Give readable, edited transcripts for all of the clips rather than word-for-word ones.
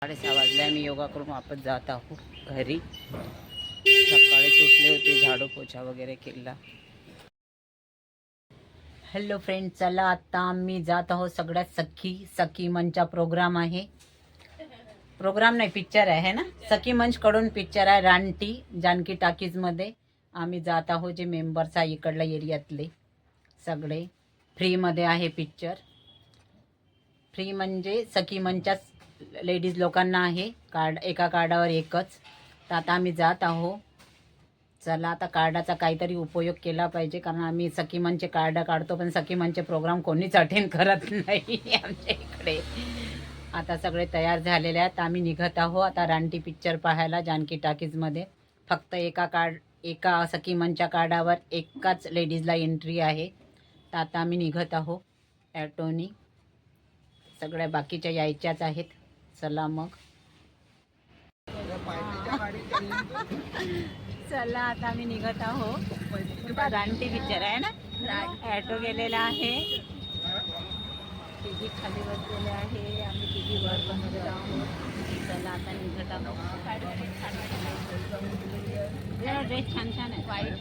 6:30 वाजल्या. मी योगा करून वापस जात आहो घरी. सकाळी उठले होते, झाडू पोछा वगैरे केला. हॅलो फ्रेंड, चला आता आम्ही जात आहोत. सगळ्यात सखी मंचचा प्रोग्राम आहे. प्रोग्राम नाही, पिक्चर आहे ना. सखी मंच कडून पिक्चर आहे रानटी जानकी टाकीज मध्ये. आम्ही जात आहोत. जे मेंबर्स आहे इकडल्या एरियातले सगळे फ्री मध्ये आहे पिक्चर. फ्री म्हणजे सखी मंचच्या लेडीज लोकांना आहे. कार्ड एका कार्डावर एकच. तर आता आम्ही जात आहोत. चला आता कार्डाचा काहीतरी उपयोग केला पाहिजे, कारण आम्ही सखी मंचचे कार्ड काढतो पण सखी मंचचे प्रोग्राम कोणीच अटेंड करत नाही आमच्या इकडे. आता सगळे तयार झालेले आहेत. आम्ही निघत आहोत आता रानटी पिक्चर पाहायला जानकी टाकीजमध्ये. फक्त एका सखी मंचच्या कार्डावर एकाच लेडीजला एंट्री आहे. तर आता आम्ही निघत आहोत ॲटोनी. सगळ्या बाकीच्या यायच्याच आहेत. चला मग. चला आता आम्ही निघत आहोत. रानटी पिक्चर आहे ना. ॲटो गेलेला आहे. तिघी खाली बसलेले आहे. आम्ही तिघी वर बनवत आहोत. चला आता निघत आहोत. ड्रेस छान छान आहे. वाईट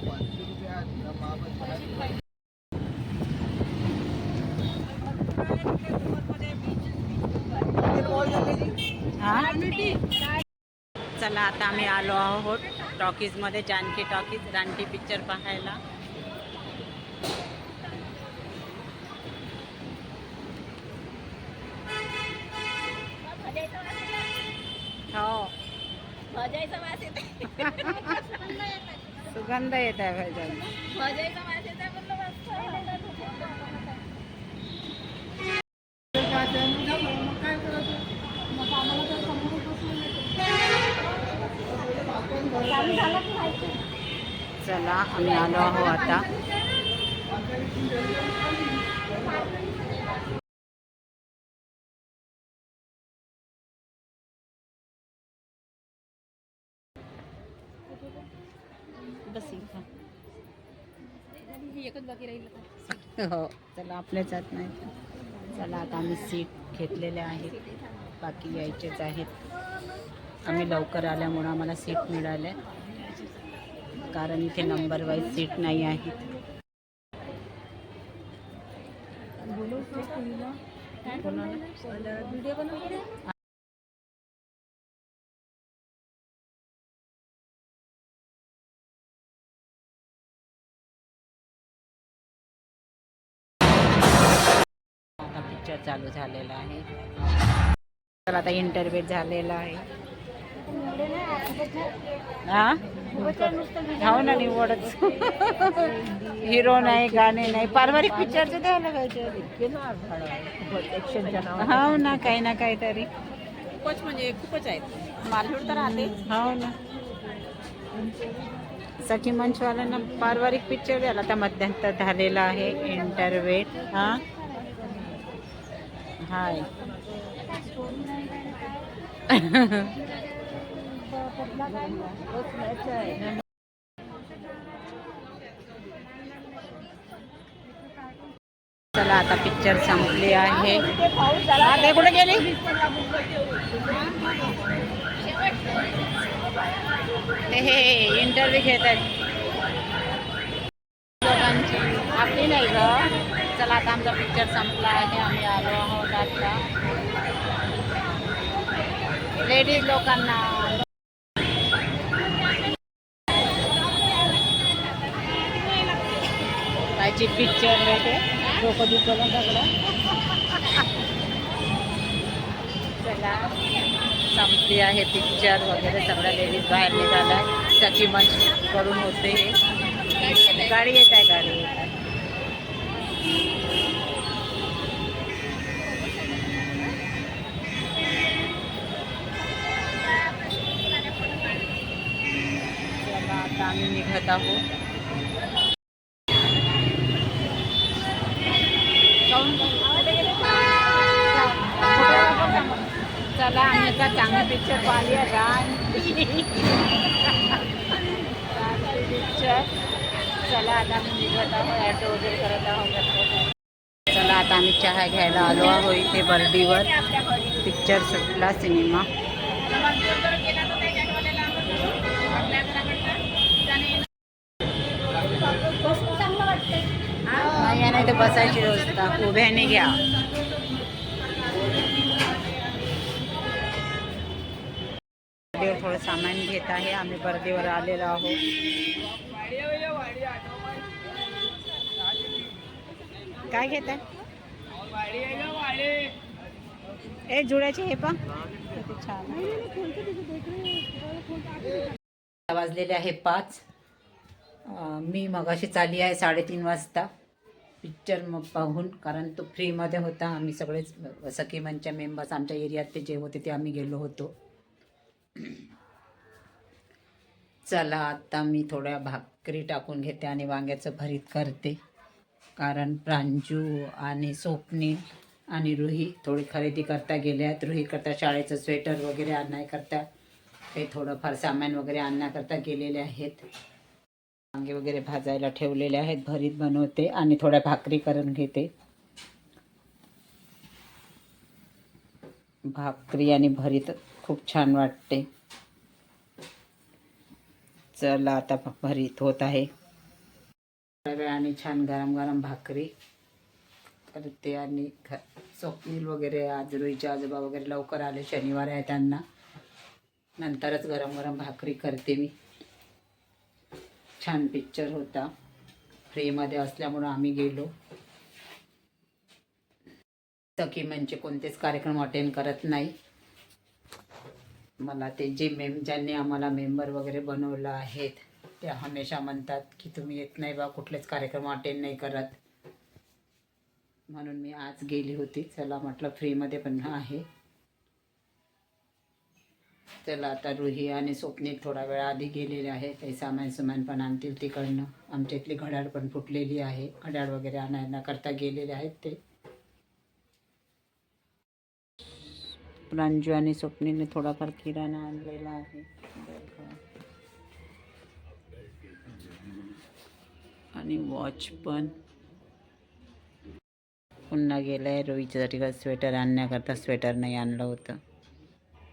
चला आता आम्ही आलो आहोत टॉकीजमध्ये. जानकी टॉकीज रानटी पिक्चर पाहायला. हो, सुगंध येत आहे भाज्यांना. चला आम्ही आलो आहोत आता. बस एकच बाकी राहील. हो, चला आपल्याच हात नाही. चला आता आम्ही सीट घेतलेले आहेत. बाकी यायचेच आहेत. आम्ही लवकर आल्यामुळे आम्हाला सीट मिळाले, कारण इथे नंबर वाईज सीट नाही आहे. आता पिक्चर चालू झालेला आहे. तर आता इंटरव्ह्यू झालेला आहे. हा हो ना, निवडच. हिरो नाही, गाणे नाही. पारिवारिक पिक्चरचे द्यायला पाहिजे. हो ना, काही ना काहीतरी. खूपच म्हणजे खूपच आहेत. मालूड तर राहते. हो ना. सखी मंचवाल्यांना पारिवारिक पिक्चर द्यायला आता मध्यंतर झालेला आहे इंटरव्ह्यू. हा हाय. चला आता पिक्चर संपली आहे. ते कुठे गेली? हे इंटरव्ह्यू घेत आहेत लोकांची, आपली नाही ग. चला आता आमचा पिक्चर संपला आहे. आम्ही आलो आहोत आता लेडीज लोकांना. कायची पिक्चर आहे डोकं दुखलं सगळं. चला संपली आहे पिक्चर वगैरे. सगळ्या लेडीज बाहेर निघाल्या. सखी मंच करून होते. गाडी येत आहे, गाडी येत आहे. चला आता आम्ही निघत आहोत. चला आम्ही आता चांगला पिक्चर पाहूया. पिक्चर. चला आता आम्ही निघत आहोत. ॲटो वगैरे करत आहोत. चला आता आम्ही चहा घ्यायला आलो आहोत इथे बर्डीवर. पिक्चर सुटला सिनेमा. नाही तर बसायची व्यवस्था उभ्याने घ्या. बर्दीवर थोडं सामान घेत आहे. आम्ही बर्दीवर आलेलो आहोत. काय घेत आहे? ए जुड्याचे हे पा किती छान. वाजलेले आहे 5. मी मगाशी चालली आहे 3:30 वाजता पिक्चर मग पाहून, कारण तो फ्रीमध्ये होता. आम्ही सगळेच सखी मंचच्या मेंबर्स आमच्या एरियात ते जे होते ते आम्ही गेलो होतो. चला आता मी थोड्या भाकरी टाकून घेते आणि वांग्याचं भरीत करते, कारण प्रांजू आणि स्वप्नील आणि रुही थोडी खरेदी करता गेल्या आहेत. रुही करता शाळेचं स्वेटर वगैरे आणण्याकरता, काही थोडंफार सामान वगैरे आणण्याकरता गेलेले आहेत. वांगे वगैरे भाजायला ठेवलेले आहेत. भरीत बनवते आणि थोड्या भाकरी करून घेते. भाकरी आणि भरीत खूप छान वाटते. चला आता भरीत होत आहे. थोड्या वेळाने छान गरम गरम भाकरी करते. आणि स्वप्नील वगैरे आज रुईचे आजोबा वगैरे लवकर आले, शनिवार आहे त्यांना, नंतरच गरम गरम भाकरी करते मी. छान पिक्चर होता, फ्रीमध्ये असल्यामुळं आम्ही गेलो. सखी म्हणजे कोणतेच कार्यक्रम अटेंड करत नाही. मला ते जे ज्यांनी आम्हाला मेंबर वगैरे बनवलं आहेत ते हमेशा म्हणतात की तुम्ही येत नाही बा, कुठलेच कार्यक्रम अटेंड नाही करत. म्हणून मी आज गेली होती. चला म्हटलं फ्रीमध्ये पण आहे. चला आता रुही आणि स्वप्नील थोडा वेळ आधी गेलेले आहे. काही सामान पण आणतील तिकडनं. आमच्या इथली घड्याळ पण फुटलेली आहे. घड्याळ वगैरे आणण्याकरता गेलेले आहेत ते. प्रांजू आणि स्वप्नीलने थोडाफार किराणा आणलेला आहे. आणि वॉच पण. पुन्हा गेलाय रोहीच्यासाठी स्वेटर आणण्याकरता. स्वेटर नाही आणलं होतं.